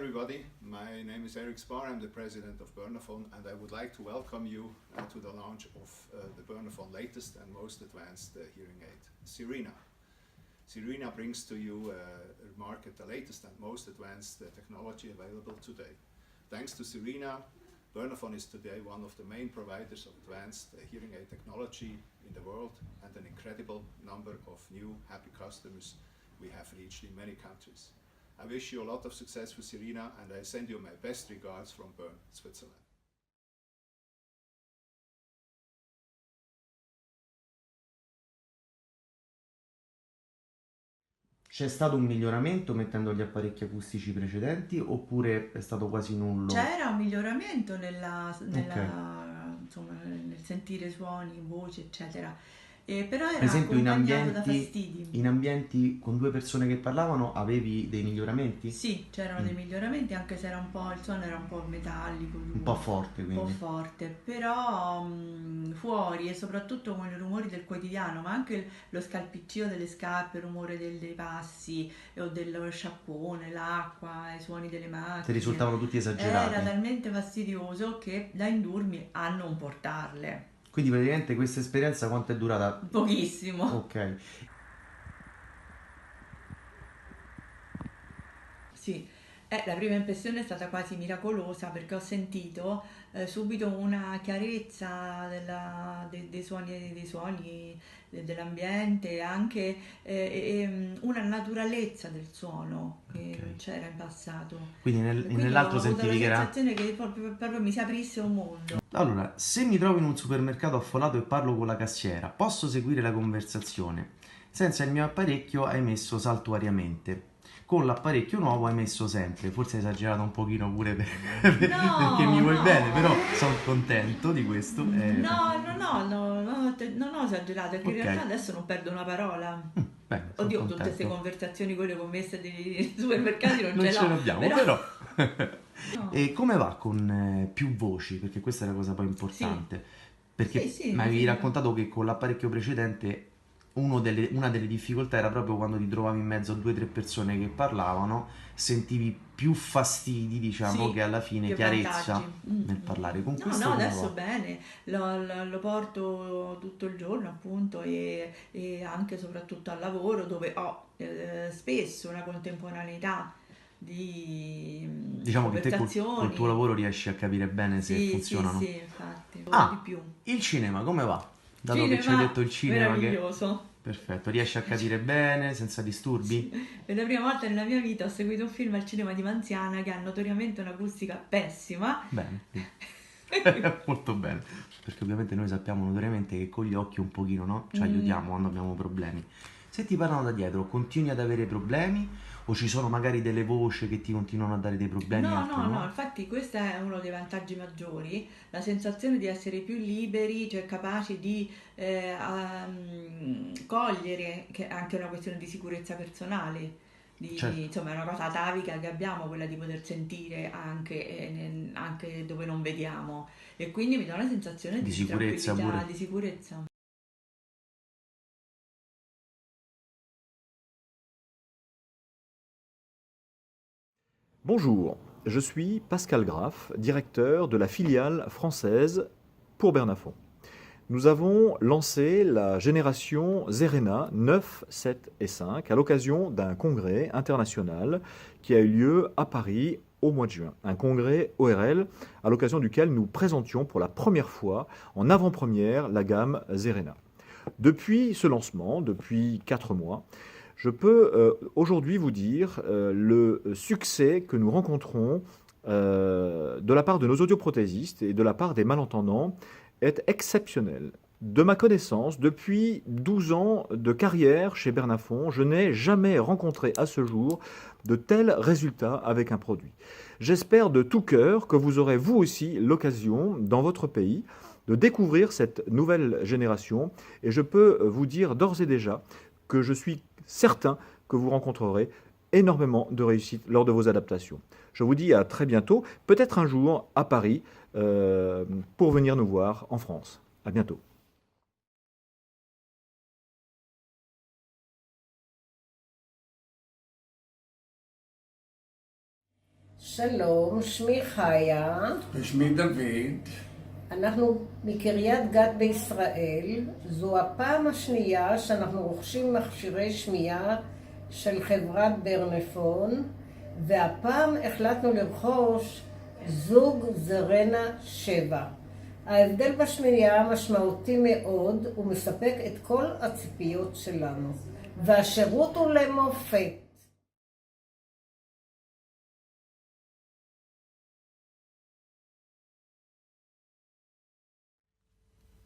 everybody. My name is Eric Spar. I'm the president of Bernafon, and I would like to welcome you to the launch of the Bernafon latest and most advanced hearing aid, ZERENA. ZERENA brings to you market the latest and most advanced technology available today. Thanks to ZERENA, Bernafon is today one of the main providers of advanced hearing aid technology in the world, and an incredible number of new happy customers we have reached in many countries. I wish you a lot of success with ZERENA, and I send you my best regards from Bern, Switzerland. C'è stato un miglioramento mettendo gli apparecchi acustici precedenti oppure è stato quasi nullo? C'era un miglioramento Ok. insomma, nel sentire suoni, voci, eccetera. Però Per era esempio accompagnato da fastidi. in ambienti con due persone che parlavano avevi dei miglioramenti? Sì, c'erano dei miglioramenti, anche se il suono era un po' metallico, Un po' forte un po' quindi. forte, però fuori, e soprattutto con i rumori del quotidiano, ma anche lo scalpiccio delle scarpe, il rumore dei passi o dello sciacquone, l'acqua, i suoni delle Ti macchine, risultavano tutti era esagerati. talmente fastidioso che da indurmi a non portarle. Quindi praticamente questa esperienza quanto è durata? Pochissimo. Ok. Sì, la prima impressione è stata quasi miracolosa perché ho sentito subito una chiarezza dei suoni dell'ambiente, anche una naturalezza del suono che non Ok. c'era in passato. Quindi E quindi ho nell'altro avuto la sentivi che era... sensazione che proprio mi si aprisse un mondo. Allora, se mi trovo in un supermercato affollato e parlo con la cassiera, posso seguire la conversazione. Senza il mio apparecchio hai messo saltuariamente. Con l'apparecchio nuovo hai messo sempre. Forse hai esagerato un pochino pure perché mi No, vuoi bene, però no. sono contento di questo. No, non ho esagerato, perché in Ok, realtà adesso non perdo una parola. bene, sono Oddio, tutte queste contento. conversazioni, quelle commesse dei supermercati non Non ce ce l'ho, l'abbiamo, però... però. No. E come va con più voci? Perché questa è la cosa poi Sì, importante. sì, Perché mi sì, avevi sì. raccontato che con l'apparecchio precedente una delle difficoltà era proprio quando ti trovavi in mezzo a due o tre persone che parlavano, sentivi più fastidi, diciamo, che Sì, alla fine che vantaggi. chiarezza nel parlare. Con No, no, questo come adesso va? bene, lo porto tutto il giorno appunto e anche e soprattutto al lavoro dove ho spesso una contemporaneità di Diciamo che te col tuo conversazioni. lavoro riesci a capire bene se Sì, sì, funzionano. sì, infatti, ora di Ah, più. il cinema come va? Dato che ci hai Cinema, detto il cinema che... meraviglioso. Perfetto, riesci a capire bene, senza Sì, disturbi? per la prima volta nella mia vita ho seguito un film al cinema di Manziana che ha notoriamente un'acustica pessima. Bene, quindi molto bene, perché ovviamente noi sappiamo notoriamente che con gli occhi un pochino, no? Ci Mm, aiutiamo quando abbiamo problemi. Se ti parlano da dietro, continui ad avere problemi o ci sono magari delle voci che ti continuano a dare dei problemi e no, altre no, no, no? infatti questo è uno dei vantaggi maggiori, la sensazione di essere più liberi, cioè capaci di cogliere, che è anche una questione di sicurezza personale, Certo, insomma è una cosa atavica che abbiamo, quella di poter sentire anche, anche dove non vediamo, e quindi mi dà una sensazione di di sicurezza tranquillità, pure. di sicurezza. Bonjour, je suis Pascal Graff, directeur de la filiale française pour Bernafon. Nous avons lancé la génération ZERENA 9, 7 et 5 à l'occasion d'un congrès international qui a eu lieu à Paris au mois de juin. Un congrès ORL à l'occasion duquel nous présentions pour la première fois en avant-première la gamme ZERENA. Depuis ce lancement, depuis 4 mois, je peux aujourd'hui vous dire le succès que nous rencontrons de la part de nos audioprothésistes et de la part des malentendants est exceptionnel. De ma connaissance, depuis 12 ans de carrière chez Bernafon, je n'ai jamais rencontré à ce jour de tels résultats avec un produit. J'espère de tout cœur que vous aurez vous aussi l'occasion dans votre pays de découvrir cette nouvelle génération et je peux vous dire d'ores et déjà que je suis certain que vous rencontrerez énormément de réussite lors de vos adaptations. Je vous dis à très bientôt, peut-être un jour à Paris, pour venir nous voir en France. À bientôt. שלום, שמי חיה. ושמי דוד. אנחנו מקריית גת בישראל. זו הפעם השנייה שאנחנו רוכשים מכשירי שמיעה של חברת ברנפון, והפעם החלטנו לרכוש זוג זרנה 7. ההבדל בשמיעה משמעותי מאוד ומספק את כל הציפיות שלנו, והשירות הוא למופת.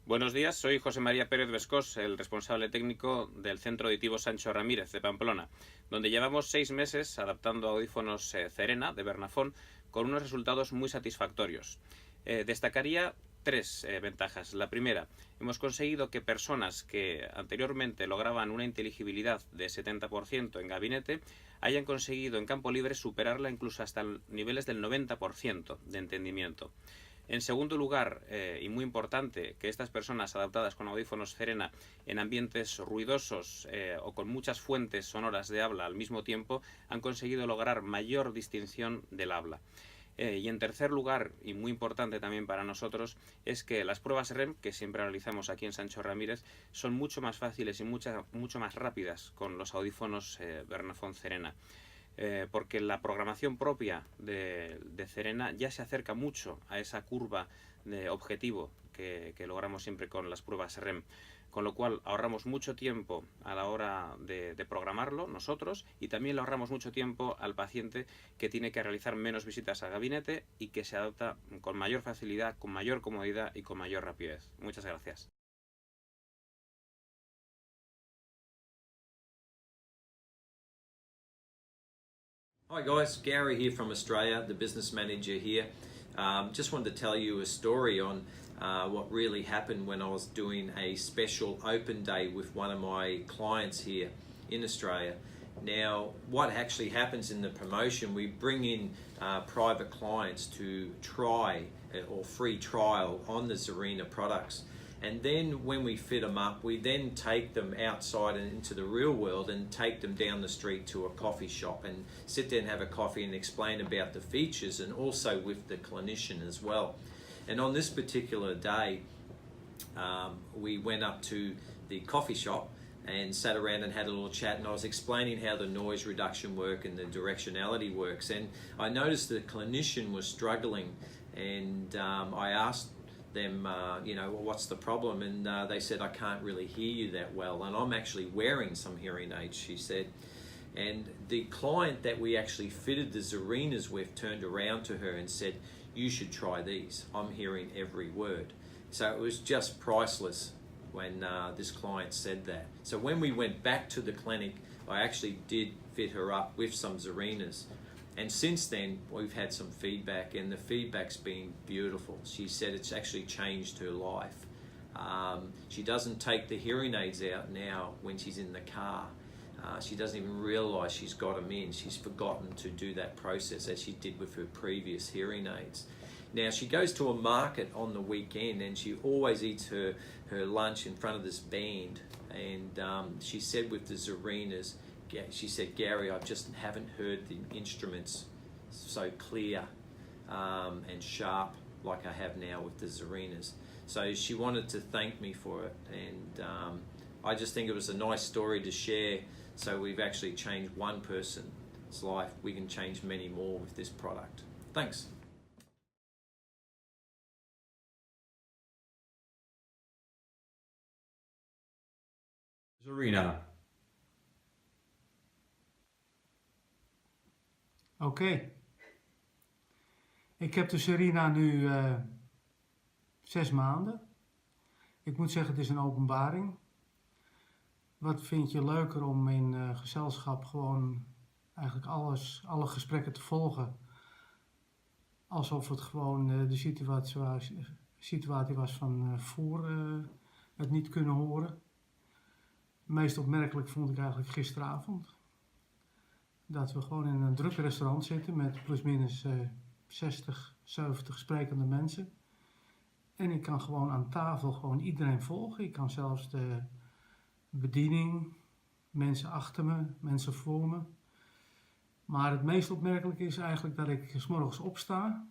Buenos días, soy José María Pérez Vescós, el responsable técnico del Centro Auditivo Sancho Ramírez de Pamplona, donde llevamos 6 meses adaptando audífonos ZERENA de Bernafón con unos resultados muy satisfactorios. Destacaría 3 ventajas. La primera, hemos conseguido que personas que anteriormente lograban una inteligibilidad de 70% en gabinete hayan conseguido en campo libre superarla incluso hasta niveles del 90% de entendimiento. En segundo lugar, y muy importante, que estas personas adaptadas con audífonos ZERENA en ambientes ruidosos o con muchas fuentes sonoras de habla al mismo tiempo han conseguido lograr mayor distinción del habla. Y en tercer lugar, y muy importante también para nosotros, es que las pruebas REM, que siempre realizamos aquí en Sancho Ramírez, son mucho más fáciles y mucho más rápidas con los audífonos Bernafón ZERENA. Porque la programación propia de ZERENA ya se acerca mucho a esa curva de objetivo que logramos siempre con las pruebas REM, con lo cual ahorramos mucho tiempo a la hora de programarlo nosotros, y también le ahorramos mucho tiempo al paciente, que tiene que realizar menos visitas al gabinete y que se adapta con mayor facilidad, con mayor comodidad y con mayor rapidez. Muchas gracias. Hi guys, Gary here from Australia, the business manager here. Just wanted to tell you a story on what really happened when I was doing a special open day with one of my clients here in Australia. Now, what actually happens in the promotion, we bring in private clients to try or free trial on the ZERENA products. And then when we fit them up, we then take them outside and into the real world and take them down the street to a coffee shop and sit there and have a coffee and explain about the features, and also with the clinician as well. And on this particular day, we went up to the coffee shop and sat around and had a little chat, and I was explaining how the noise reduction work and the directionality works. And I noticed the clinician was struggling, and I asked them, well, what's the problem? And they said, I can't really hear you that well, and I'm actually wearing some hearing aids, she said. And the client that we actually fitted the ZERENAs with turned around to her and said, you should try these. I'm hearing every word. So it was just priceless when this client said that. So when we went back to the clinic, I actually did fit her up with some ZERENAs. And since then, we've had some feedback, and the feedback's been beautiful. She said it's actually changed her life. She doesn't take the hearing aids out now when she's in the car. She doesn't even realise she's got them in. She's forgotten to do that process as she did with her previous hearing aids. Now, she goes to a market on the weekend, and she always eats her lunch in front of this band. And she said with the ZERENAs, she said, Gary, I just haven't heard the instruments so clear and sharp like I have now with the ZERENAs. So she wanted to thank me for it, and I just think it was a nice story to share. So we've actually changed one person's life. We can change many more with this product. Thanks. ZERENA. Oké. Ik heb de ZERENA nu 6 maanden. Ik moet zeggen, het is een openbaring. Wat vind je leuker om in gezelschap gewoon eigenlijk alle gesprekken te volgen, alsof het gewoon de situatie was van voor het niet kunnen horen. Het meest opmerkelijk vond ik eigenlijk gisteravond. Dat we gewoon in een druk restaurant zitten met plusminus 60, 70 sprekende mensen. En ik kan gewoon aan tafel gewoon iedereen volgen. Ik kan zelfs de bediening, mensen achter me, mensen voor me. Maar het meest opmerkelijke is eigenlijk dat ik 's morgens opsta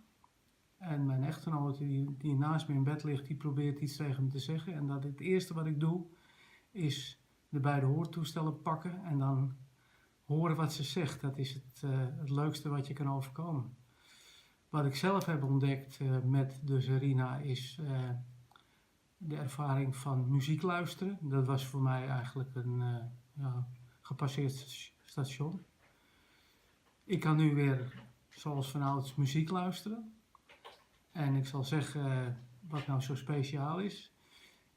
en mijn echtgenote die naast me in bed ligt, die probeert iets tegen me te zeggen. En dat het eerste wat ik doe is de beide hoortoestellen pakken en dan horen wat ze zegt. Dat is het leukste wat je kan overkomen. Wat ik zelf heb ontdekt met de ZERENA is de ervaring van muziek luisteren. Dat was voor mij eigenlijk een gepasseerd station. Ik kan nu weer, zoals vanouds, muziek luisteren. En ik zal zeggen wat nou zo speciaal is.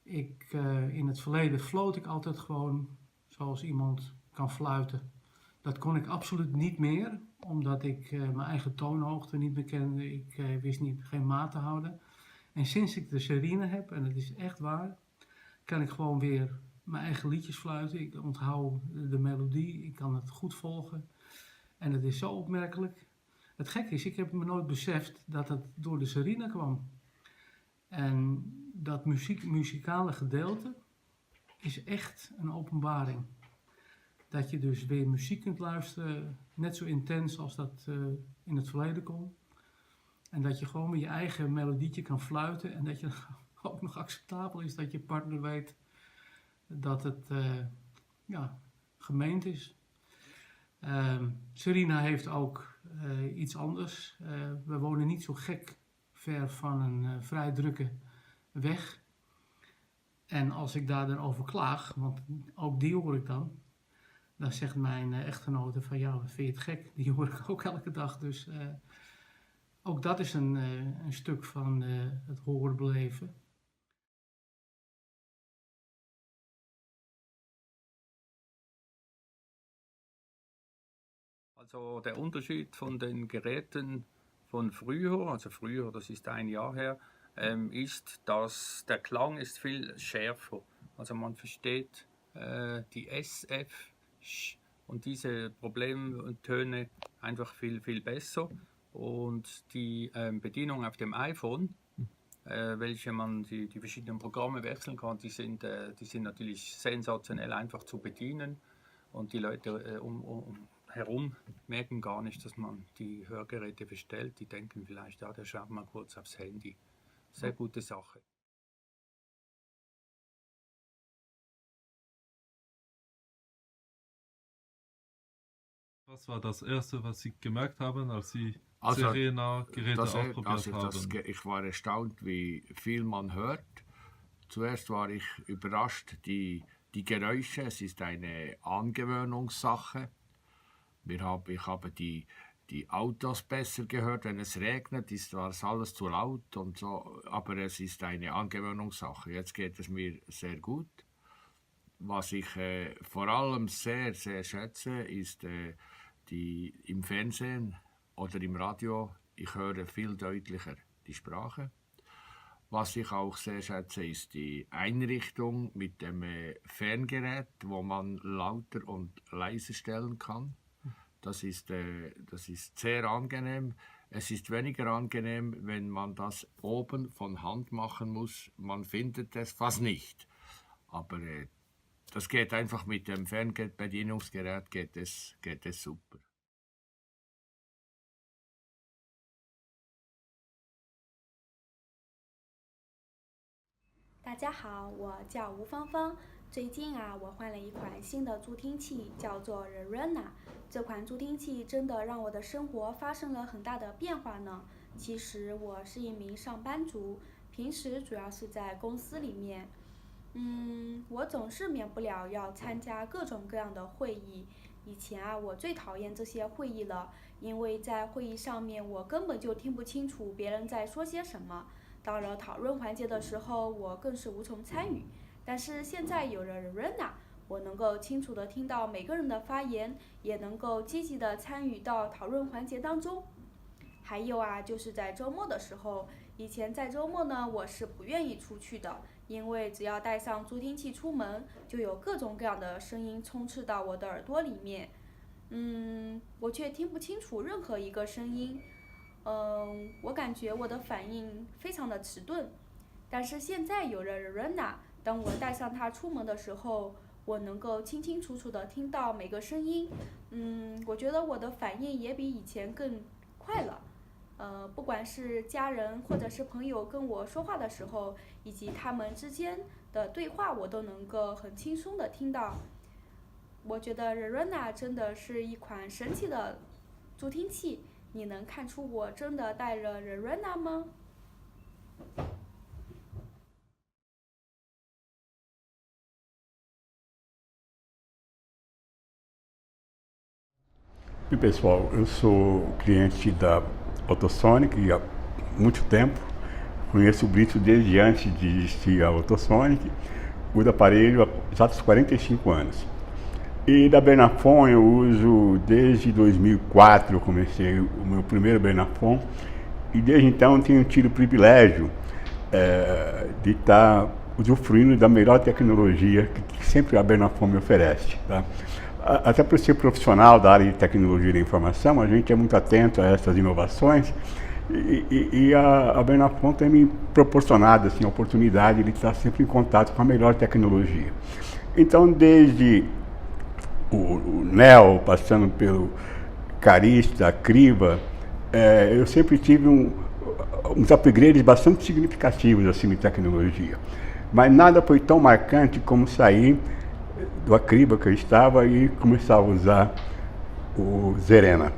In het verleden floot ik altijd gewoon zoals iemand kan fluiten. Dat kon ik absoluut niet meer, omdat ik mijn eigen toonhoogte niet meer kende. Ik wist geen maat te houden. En sinds ik de ZERENA heb, en het is echt waar, kan ik gewoon weer mijn eigen liedjes fluiten. Ik onthoud de melodie, ik kan het goed volgen. En het is zo opmerkelijk. Het gekke is, ik heb me nooit beseft dat het door de ZERENA kwam. En dat muzikale gedeelte is echt een openbaring. Dat je dus weer muziek kunt luisteren, net zo intens als dat in het verleden kon. En dat je gewoon met je eigen melodietje kan fluiten. En dat je ook nog acceptabel is dat je partner weet dat het gemeend is. ZERENA heeft ook iets anders. We wonen niet zo gek ver van een vrij drukke weg. En als ik daar dan over klaag, want ook die hoor ik dan zegt mijn echtgenote van ja, vind je het gek? Die hoor ik ook elke dag. Dus ook dat is een stuk van het horen beleven. Also der Unterschied von den Geräten von früher, also früher, das ist ein Jahr her, ist, dass der Klang ist viel schärfer. Also man versteht die S, F, Sch und diese Problemtöne einfach viel besser. Und die Bedienung auf dem iPhone, welche man die verschiedenen Programme wechseln kann, die sind natürlich sensationell einfach zu bedienen. Und die Leute herum merken gar nicht, dass man die Hörgeräte bestellt. Die denken vielleicht, ja, der schaut mal kurz aufs Handy. Sehr gute Sache. Was war das Erste, was Sie gemerkt haben, als Sie ZERENA-Geräte ausprobiert haben? Ich war erstaunt, wie viel man hört. Zuerst war ich überrascht, die Geräusche. Es ist eine Angewöhnungssache. Ich habe die Autos besser gehört, wenn es regnet, war es alles zu laut und so. Aber es ist eine Angewöhnungssache. Jetzt geht es mir sehr gut. Was ich vor allem sehr, sehr schätze, ist im Fernsehen oder im Radio, ich höre viel deutlicher die Sprache. Was ich auch sehr schätze, ist die Einrichtung mit dem Ferngerät, wo man lauter und leiser stellen kann. Das ist sehr angenehm. Es ist weniger angenehm, wenn man das oben von Hand machen muss. Man findet es fast nicht. Aber das geht einfach mit dem Fernbedienungsgerät geht es super. 大家好，我叫吴芳芳。最近我换了一款新的助听器，叫做 ZERENA。这款助听器真的让我的生活发生了很大的变化呢。其实我是一名上班族，平时主要是在公司里面。我总是免不了要参加各种各样的会议。以前我最讨厌这些会议了，因为在会议上面我根本就听不清楚别人在说些什么。到了讨论环节的时候，我更是无从参与。但是现在有了 ZERENA， 我能够清楚地听到每个人的发言，也能够积极地参与到讨论环节当中。还有就是在周末的时候，以前在周末呢，我是不愿意出去的，因为只要带上助听器出门，就有各种各样的声音充斥到我的耳朵里面。我却听不清楚任何一个声音。我感觉我的反应非常的迟钝。但是现在有了 ZERENA， 当我带上它出门的时候，我能够清清楚楚地听到每个声音。我觉得我的反应也比以前更快了。不管是家人或者是朋友跟我说话的时候，以及他们之间的对话，我都能够很轻松的听到。我觉得 ZERENA 真的是一款神奇的助听器。你能看出我真的带了 ZERENA 吗？E pessoal, eu sou cliente da Autosonic há muito tempo, conheço o Brito desde antes de existir a Autosonic, uso aparelho há exatos 45 anos. E da Bernafon eu uso desde 2004, eu comecei o meu primeiro Bernafon, e desde então tenho tido o privilégio de estar usufruindo da melhor tecnologia que sempre a Bernafon me oferece. Tá? Até por ser profissional da área de tecnologia da informação, a gente é muito atento a essas inovações e a Bernafon tem me proporcionado assim, a oportunidade de estar sempre em contato com a melhor tecnologia. Então, desde o NEL, passando pelo Carista, Criba, eu sempre tive uns upgrades bastante significativos assim, de tecnologia. Mas nada foi tão marcante como sair do Acriba que eu estava e começar a usar o ZERENA.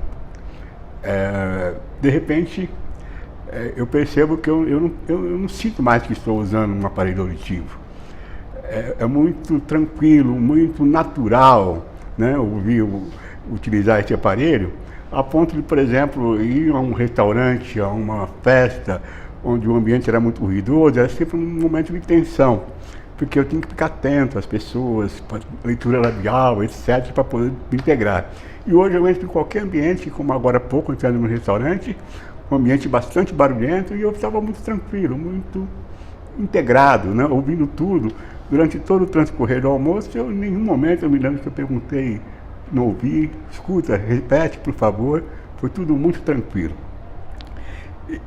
De repente, eu percebo que eu não sinto mais que estou usando um aparelho auditivo. É muito tranquilo, muito natural, né, utilizar esse aparelho, a ponto de, por exemplo, ir a um restaurante, a uma festa, onde o ambiente era muito ruidoso, era sempre um momento de tensão, porque eu tinha que ficar atento às pessoas, leitura labial, etc., para poder me integrar. E hoje eu entro em qualquer ambiente, como agora há pouco, entrando num restaurante, um ambiente bastante barulhento, e eu estava muito tranquilo, muito integrado, né, ouvindo tudo. Durante todo o transcorrer do almoço, em nenhum momento eu me lembro que eu perguntei, não ouvi, escuta, repete, por favor, foi tudo muito tranquilo.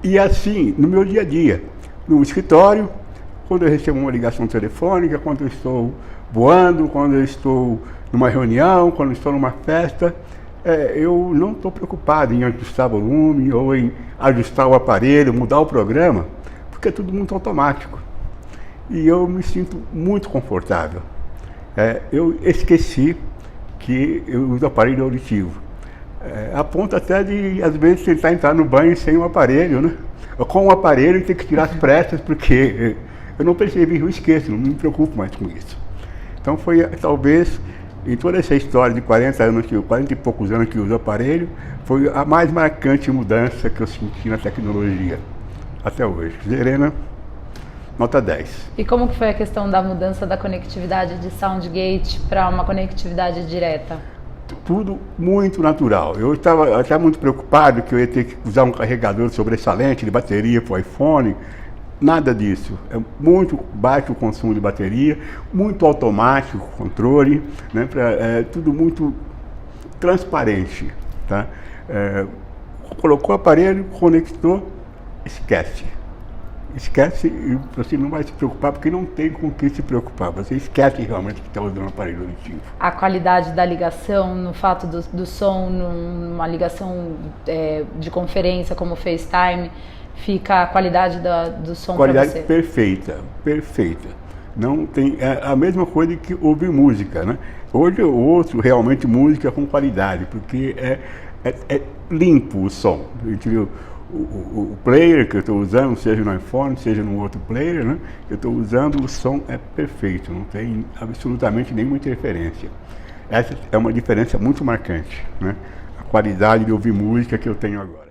E assim, no meu dia a dia, no escritório, quando eu recebo uma ligação telefônica, quando eu estou voando, quando eu estou numa reunião, quando eu estou numa festa, eu não estou preocupado em ajustar volume ou em ajustar o aparelho, mudar o programa, porque é tudo muito automático. E eu me sinto muito confortável. Eu esqueci que eu uso aparelho auditivo. A ponto até de, às vezes, tentar entrar no banho sem o aparelho, né? Com o aparelho e ter que tirar as pressas, porque eu não percebi, eu esqueço, não me preocupo mais com isso. Então foi, talvez, em toda essa história de 40 e poucos anos que eu uso aparelho, foi a mais marcante mudança que eu senti na tecnologia até hoje. ZERENA, nota 10. E como que foi a questão da mudança da conectividade de SoundGate para uma conectividade direta? Tudo muito natural. Eu estava até muito preocupado que eu ia ter que usar um carregador sobressalente de bateria para o iPhone. Nada disso. É muito baixo o consumo de bateria, muito automático o controle, né, tudo muito transparente. Tá? Colocou o aparelho, conectou, esquece. Esquece e você não vai se preocupar, porque não tem com o que se preocupar. Você esquece realmente que está usando um aparelho auditivo. A qualidade da ligação, no fato do som, numa ligação de conferência como FaceTime, fica a qualidade do som para você? Qualidade perfeita, perfeita. Não tem, é a mesma coisa que ouvir música, né? Hoje eu ouço realmente música com qualidade, porque é limpo o som. O player que eu estou usando, seja no iPhone, seja no outro player, né, que eu estou usando, o som é perfeito, não tem absolutamente nenhuma interferência. Essa é uma diferença muito marcante, né, a qualidade de ouvir música que eu tenho agora.